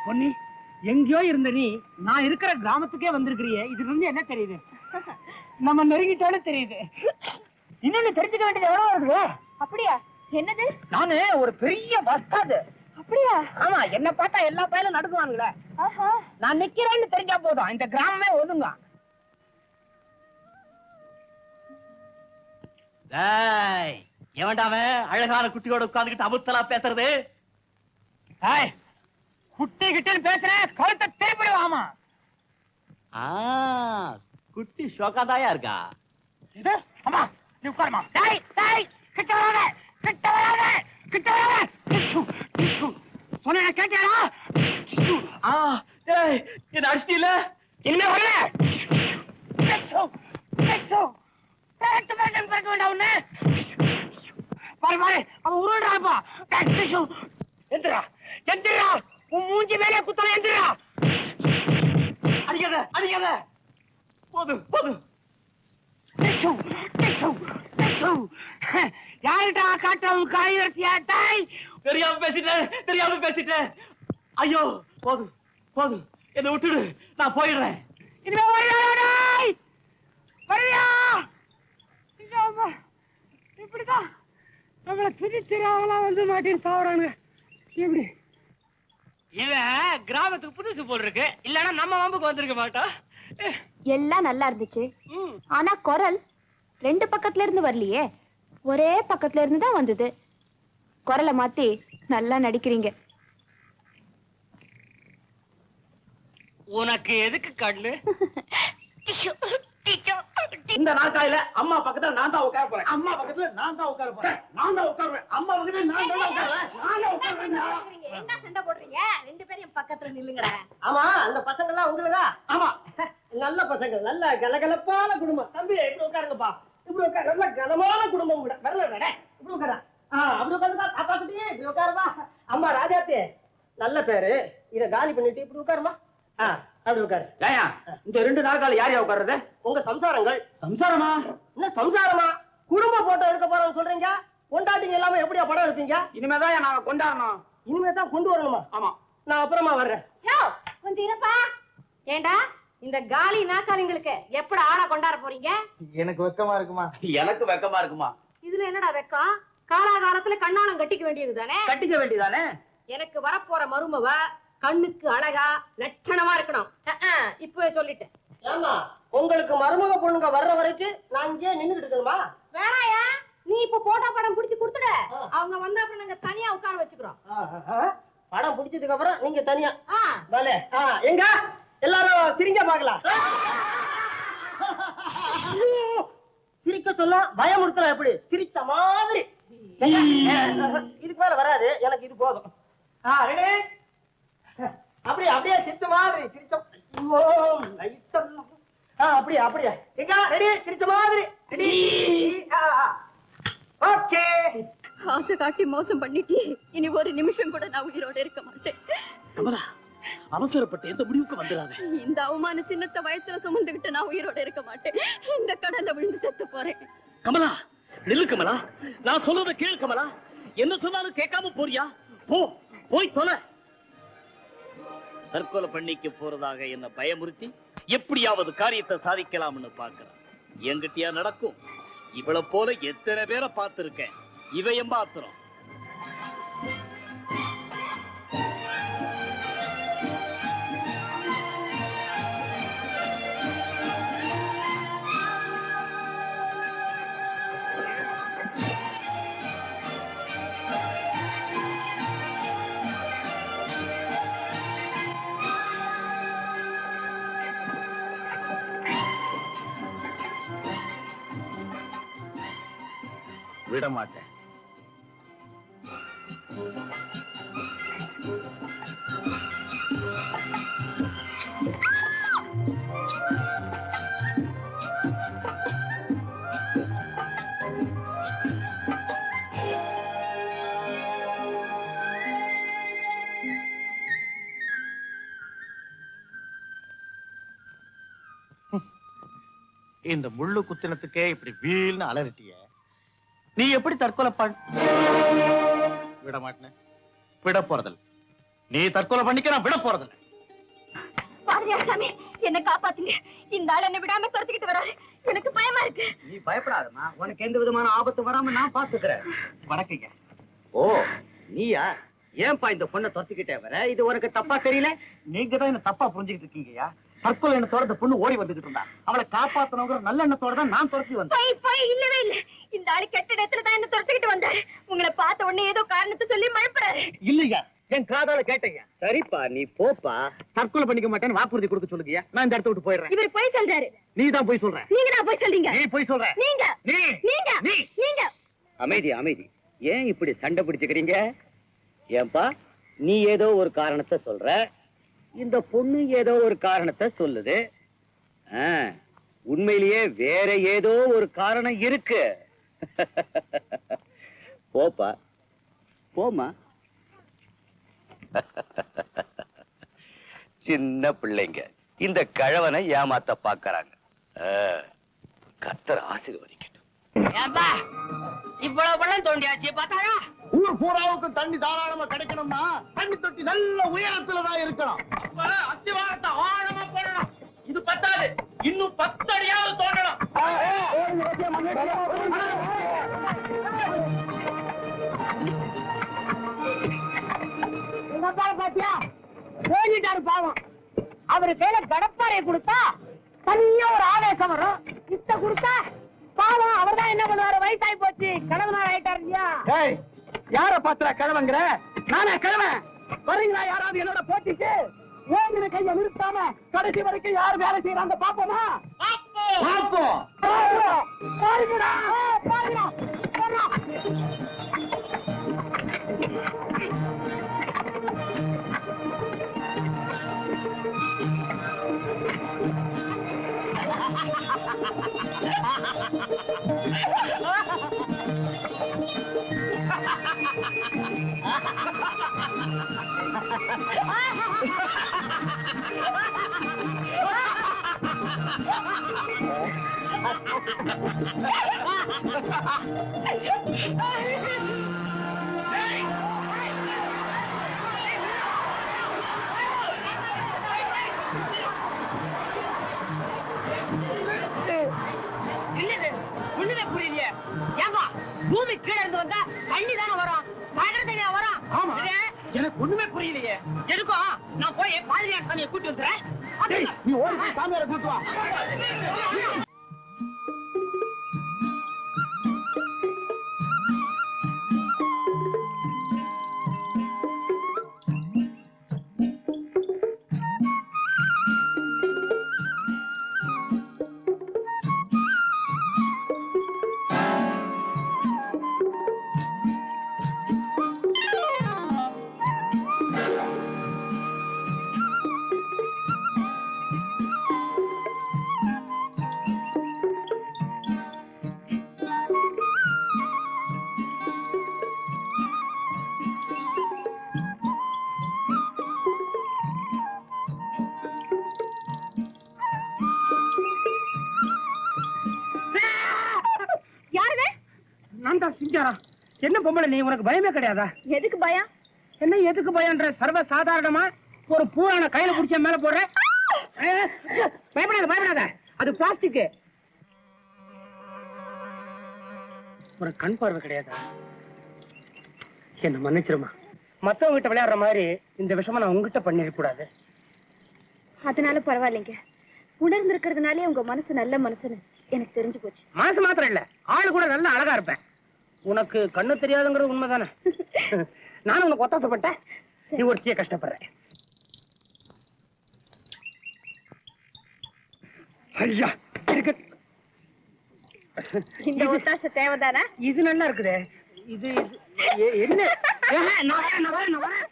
பொன்னி, எங்கேயோ இருந்த நீ நான் இருக்கிற கிராமத்துக்கே வந்திருக்கிறியே, இதுல இருந்து என்ன தெரியுது? நம்ம நெருங்கிட்டோன்னு தெரியுது. இன்னொன்னு தெரிஞ்சுக்க வேண்டியது எவ்வளவு இருக்கு. அப்படியா? என்னது? நானு ஒரு பெரிய பஸ்தாது. அப்படியா? ஆமா, என்ன பார்த்தா எல்லா பயிலும் நடுக்குவாங்கல்ல. நான் நிக்கிறேன்னு தெரிஞ்சா போதும், இந்த கிராமமே ஒதுங்க. எவன்டாவ அழகான குட்டியோட உட்கார்ந்துகிட்டு அமுத்தலா பேசுறது? குட்டி கிட்டன்னு பேசுறேன், கழுத்தை திருப்பிடுவாமா. குட்டி ஷோக்காதாயா இருக்கா? இது அம்மா, நீ உட்காருமா. கிட்ட வராத, கிட்ட வராத, கிட்ட வராத. சொன்ன கேட்டியாடா? என்ன அடிச்சிட்டீல? இல்ல வரல. அவன் உருள்றாப்பா. எந்திரா, எந்திரா, உன் மூஞ்சி மேலே குத்தல, எந்திரா. அடிக்காத, அடிக்காத. போதும், போதும். யாருடா காட்டும் காய் வரிசையாட்டாய்? தெரியாம பேசிட்டேன், தெரியாம பேசிட்டேன். ஐயோ, போதும், போதும். என்ன விட்டுடு, நான் போயிடுறேன். இனிமே வரியா? வரியா? இப்படிதான் நம்மளை பிரிச்சிராவெல்லாம் வந்து மாட்டின்னு சாவறானுங்க. இப்படி இவன் கிராமத்துக்கு புதுசு போல் இருக்கு, இல்லன்னா நம்ம வம்புக்கு வந்திருக்க மாட்டா. எல்லாம் நல்லா இருந்துச்சு. ஆனா குரல் ரெண்டு பக்கத்துல இருந்து வரலையே, ஒரே பக்கத்துல இருந்து தான் வந்தது. குரலை மாத்தி நல்லா நடிக்கிறீங்க. உனக்கு எதுக்கு கண்ணு? இந்த நாட்காயில அம்மா பக்கத்துல நான் தான் உட்கார போறேன். அம்மா பக்கத்துல நான் தான் உட்கார போறேன். நான் தான் உட்காருவேன். அம்மா பக்கத்துல நான் தான் உட்காருவேன். நான் தான் உட்காருவேன். என்ன சண்டை போடுறீங்க? ரெண்டு பேரும் பக்கத்துல நில்லுங்கடா. ஆமா, அந்த பசங்க எல்லாம் உங்களுதா? ஆமா, நல்ல பசங்க, நல்ல கலகலப்பான குடும்பம். தம்பி இப்படி உட்காருங்கப்பா, இப்படி உட்காரு. நல்ல கனமான குடும்பம் கூட. வரல இப்படி உட்காரா. அப்படி உட்காருக்கா. அப்பா குட்டி இப்படி உட்காருமா. அம்மா ராஜாத்தி, நல்ல பேரு. இத காலி பண்ணிட்டு இப்படி உட்காருமா. அப்படி உட்காரு. ஏயா இந்த ரெண்டு நாட்கால யார் யா உட்கார்றது? உங்க சம்சாரங்கள். சம்சாரமா? என்ன சம்சாரமா? குடும்ப போட்டோ எடுக்க போறோம்னு சொல்றீங்க. கொண்டாட்டிங்க எல்லாமே எப்படியா படம் எடுப்பீங்க? இனிமேதான் நாங்க கொண்டாடணும். இனிமே தான் கொண்டு வரணுமா? ஆமா, நான் அப்புறமா வர்றேன். கொஞ்சம் இருப்பா. ஏண்டா இந்த காலி நாக்காளிங்களுக்கு எப்படி ஆளா கொண்டாட போறீங்க? எனக்கு வெக்கமா இருக்குமா? எனக்கு வெக்கமா இருக்குமா? இதுல என்னடா வெக்கம்? காலாகாலத்துல கண்ணாலம் கட்டிக்க வேண்டியது தானே? கட்டிக்க வேண்டியதானே? எனக்கு வரப்போற மருமவ கண்ணுக்கு அழகா லட்சணமா இருக்கணும். இப்பவே சொல்லிட்டேன். ஏமா, உங்களுக்கு மருமக பொண்ணுங்க வர்ற வரைக்கும் நான் இங்கே நின்னுகிட்டு இருக்கணுமா? வேணாயா, நீ இப்ப போட்டோ படம் பிடிச்சு கொடுத்துடு. அவங்க வந்தா அப்புறம் நாங்க தனியா உட்கார வச்சுக்கிறோம். படம் பிடிச்சதுக்கு அப்புறம் நீங்க தனியா. எங்க எல்லாரும் சிரிங்க பாக்கலாம். சிரிக்க சொல்ல பயமுறுத்தலாம். எப்படி சிரிச்ச மாதிரி. இதுக்கு மேல வராது, எனக்கு இது போதும். ரெடி? அப்படியே அப்படியே சிரிச்ச மாதிரி. சிரிச்ச அப்படியே அப்படியே. எங்க ரெடி? சிரிச்ச மாதிரி. ரெடி? ஓகே. ஆசை காட்டி மோசம் பண்ணிட்டு இனி ஒரு நிமிஷம் கூட நான் உயிரோட இருக்க மாட்டேன். கமலா, அவசரப்பட்டு எந்த முடிவுக்கு வந்துடாத. இந்த அவமான சின்னத்தை வயத்துல சுமந்துகிட்டு நான் உயிரோட இருக்க மாட்டேன். இந்த கடல்ல விழுந்து செத்து போறேன். கமலா, நில்லு கமலா. நான் சொல்றத கேளு கமலா. என்ன சொன்னாலும் கேட்காம போறியா? போய் தொலை. தற்கொலை பண்ணிக்க போறதாக என்ன பயமுறுத்தி எப்படியாவது காரியத்தை சாதிக்கலாம்னு பாக்குறேன். என்கிட்டயா நடக்கும்? இவளை போல எத்தனை பேரை பார்த்திருக்கேன். இவையும் பாத்திரம். விட மாட்டேன். இந்த முள்ளு குத்தினத்துக்கே இப்படி வீல்னு அலறிட்டிய, நீ எப்படி தற்கொலை விட மாட்டேன். விட போறதில்ல. நீ தற்கொலை பண்ணிக்க நான் விட போறதில்லை. பாரதியார் சாமி என்ன காப்பாத்துங்க. இந்த ஆள் என்ன விடாம துரத்திக்கிட்டு வராரு. எனக்கு பயமா இருக்கு. நீ பயப்படாதம்மா, உனக்கு எந்த விதமான ஆபத்து வராம நான் பாத்துக்கிறேன். வணக்கங்க. ஓ நீயா? ஏன்பா இந்த பொண்ணை துரத்திக்கிட்டே வர? இது உனக்கு தப்பா தெரியல? நீங்க தான் என்ன தப்பா புரிஞ்சுக்கிட்டு இருக்கீங்கயா. தற்கொலை எண்ணத்தோட இந்த பொண்ணு ஓடி வந்துகிட்டு இருந்தா. அவளை காப்பாத்தணுங்கிற நல்ல எண்ணத்தோட தான் நான் துரத்தி வந்தேன். போய் இல்லவே இல்ல. இந்த ஆளு கெட்ட இடத்துல தான் என்ன துரத்திக்கிட்டு வந்தாரு. உங்களை பார்த்த உடனே ஏதோ காரணத்தை சொல்லி பயப்படுறாரு. இல்லையா, என் காதால கேட்டீங்க. சரிப்பா நீ போப்பா. தற்கொலை பண்ணிக்க மாட்டேன்னு வாக்குறுதி கொடுக்க சொல்லுங்கயா. நான் இந்த இடத்த விட்டு போயிடுறேன். இவர் போய் சொல்றாரு. நீ தான் போய் சொல்ற. நீங்க தான் போய் சொல்றீங்க. நீ போய் சொல்ற. நீங்க நீ நீங்க நீ நீங்க அமைதி அமைதி. ஏன் இப்படி சண்டை பிடிச்சுக்கிறீங்க? ஏன்பா நீ ஏதோ ஒரு காரணத்தை சொல்ற, இந்த பொண்ணு ஏதோ ஒரு காரணத்தை சொல்லுது. உண்மையிலேயே வேற ஏதோ ஒரு காரணம் இருக்கு. போப்பா போமா. சின்ன பிள்ளைங்க இந்த கிழவனை ஏமாத்த பாக்குறாங்க. கர்த்தர் ஆசீர்வதிக்கட்டும். இவ்வளவு பணம் தோண்டியாச்சு பார்த்தாரா? ஊர் பூராவுக்கு தண்ணி தாராளமா கிடைக்கணும்னா தண்ணி தொட்டி நல்ல உயரத்துல தான் இருக்கணும். அஸ்திவாரத்தை ஆழமா போடணும். இது பத்தாது, இன்னும் 10 அடியாவது தோண்டணும். பாத்தியா போயிட்டாரு பாவம். அவரு கையில கடப்பாறையை கொடுத்தா தனியா ஒரு ஆவேசம் வரும். இத்த கொடுத்தா பாவம் அவர்தான் என்ன பண்ணுவாரு? வயசாகி போச்சு, கடவுனார் ஆயிட்டாரு இல்லையா? யார பாத்திரா கிழவங்கிற? நானே கிழவன். வரீங்களா யாராவது என்னோட போட்டிக்கு? ஏங்கிற கையை நிறுத்தாம கடைசி வரைக்கும் யார் வேலை செய்யறாங்க பாப்போமா? பாப்போம். பாருங்கடா பாருங்கடா. ஒண்ணுமே புரியலையே. ஏன்பா பூமி கீழே இருந்து வந்தா தண்ணி தானே வரும், மழை தண்ணியா வரும்? ஆமா, எனக்கு ஒண்ணுமே புரியலையே. எதுக்கும் நான் போய் பாதிரியார் சாமியை கூட்டி வந்துறேன். நீ ஓடி போய் சாமியாரை கூட்டு வா. நான் தான் சிங்காரம். என்ன பொம்பளை நீ, உனக்கு பயமே கிடையாதா? எதுக்கு பயம்? என்ன எதுக்கு பயம்ன்ற? சர்வ சாதாரணமா ஒரு பூரான கையில குடிச்ச மேல போடுற. பயப்படாத பயப்படாத, அது பிளாஸ்டிக். ஒரு கண் பார்வை கிடையாதா? என்ன மன்னிச்சிருமா. மத்தவங்க கிட்ட விளையாடுற மாதிரி இந்த விஷயமா நான் உங்ககிட்ட பண்ணிருக்க கூடாது. அதனால பரவாயில்லைங்க. உணர்ந்து இருக்கிறதுனாலே உங்க மனசு நல்ல மனசுன்னு எனக்கு தெரிஞ்சு போச்சு. மனசு மாத்திரம் இல்ல, ஆளு கூட நல்ல அழகா இருப்பேன். உனக்கு கண்ணு தெரியாதுங்கிறது உண்மைதானே? நானும் உனக்கு ஒத்தாசப்பட்டேன், நீ ஒருத்தியே கஷ்டப்படுற. ஐயா இருக்கு. இந்த ஒத்தாசை தேவைதானா? இது நல்லா இருக்குதே. இது என்ன? நான் வரேன்.